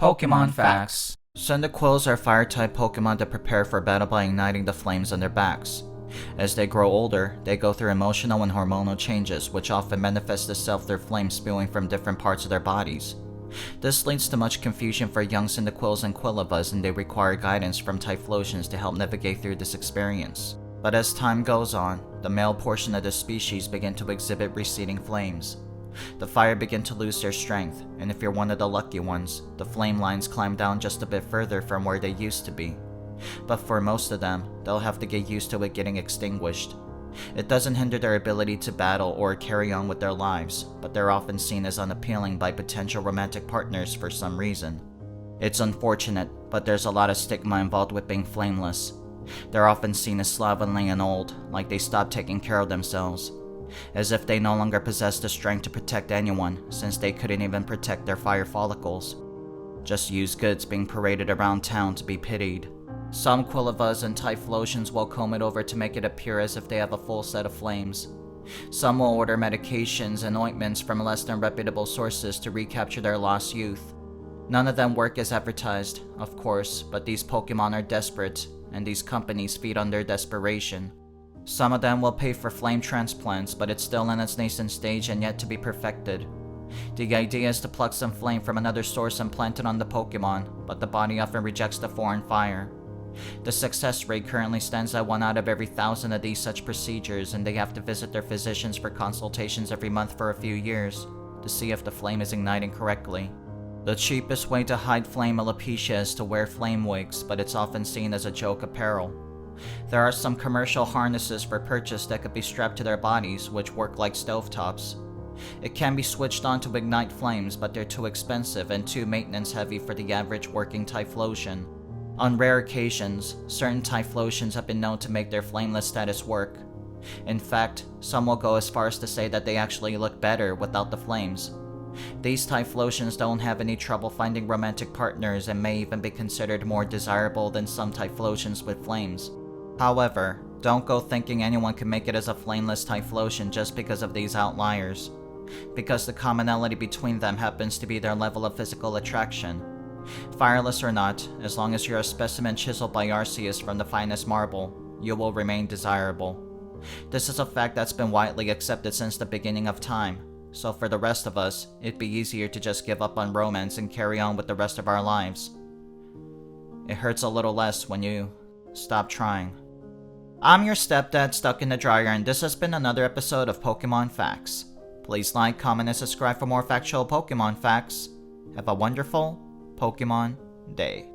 Pokemon Facts. Cyndaquils are fire-type Pokemon that prepare for battle by igniting the flames on their backs. As they grow older, they go through emotional and hormonal changes, which often manifest itself through flames spewing from different parts of their bodies. This leads to much confusion for young Cyndaquils and quilavas, and they require guidance from Typhlosions to help navigate through this experience. But as time goes on, the male portion of the species begin to exhibit receding flames. The fire begin to lose their strength, and if you're one of the lucky ones, the flame lines climb down just a bit further from where they used to be. But for most of them, they'll have to get used to it getting extinguished. It doesn't hinder their ability to battle or carry on with their lives, but they're often seen as unappealing by potential romantic partners for some reason. It's unfortunate, but there's a lot of stigma involved with being flameless. They're often seen as slovenly and old, like they stopped taking care of themselves. As if they no longer possess the strength to protect anyone, since they couldn't even protect their fire follicles. Just used goods being paraded around town to be pitied. Some quilavas and Typhlosions will comb it over to make it appear as if they have a full set of flames. Some will order medications and ointments from less than reputable sources to recapture their lost youth. None of them work as advertised, of course, but these Pokemon are desperate, and these companies feed on their desperation. Some of them will pay for flame transplants, but it's still in its nascent stage and yet to be perfected. The idea is to pluck some flame from another source and plant it on the Pokemon, but the body often rejects the foreign fire. The success rate currently stands at 1 out of every 1,000 of these such procedures, and they have to visit their physicians for consultations every month for a few years to see if the flame is igniting correctly. The cheapest way to hide flame alopecia is to wear flame wigs, but it's often seen as a joke apparel. There are some commercial harnesses for purchase that could be strapped to their bodies, which work like stovetops. It can be switched on to ignite flames, but they're too expensive and too maintenance heavy for the average working Typhlosion. On rare occasions, certain Typhlosions have been known to make their flameless status work. In fact, some will go as far as to say that they actually look better without the flames. These Typhlosions don't have any trouble finding romantic partners and may even be considered more desirable than some Typhlosions with flames. However, don't go thinking anyone can make it as a flameless Typhlosion just because of these outliers, because the commonality between them happens to be their level of physical attraction. Fireless or not, as long as you're a specimen chiseled by Arceus from the finest marble, you will remain desirable. This is a fact that's been widely accepted since the beginning of time, so for the rest of us, it'd be easier to just give up on romance and carry on with the rest of our lives. It hurts a little less when you stop trying. I'm your stepdad stuck in the dryer, and this has been another episode of Pokemon Facts. Please like, comment, and subscribe for more factual Pokemon facts. Have a wonderful Pokemon day.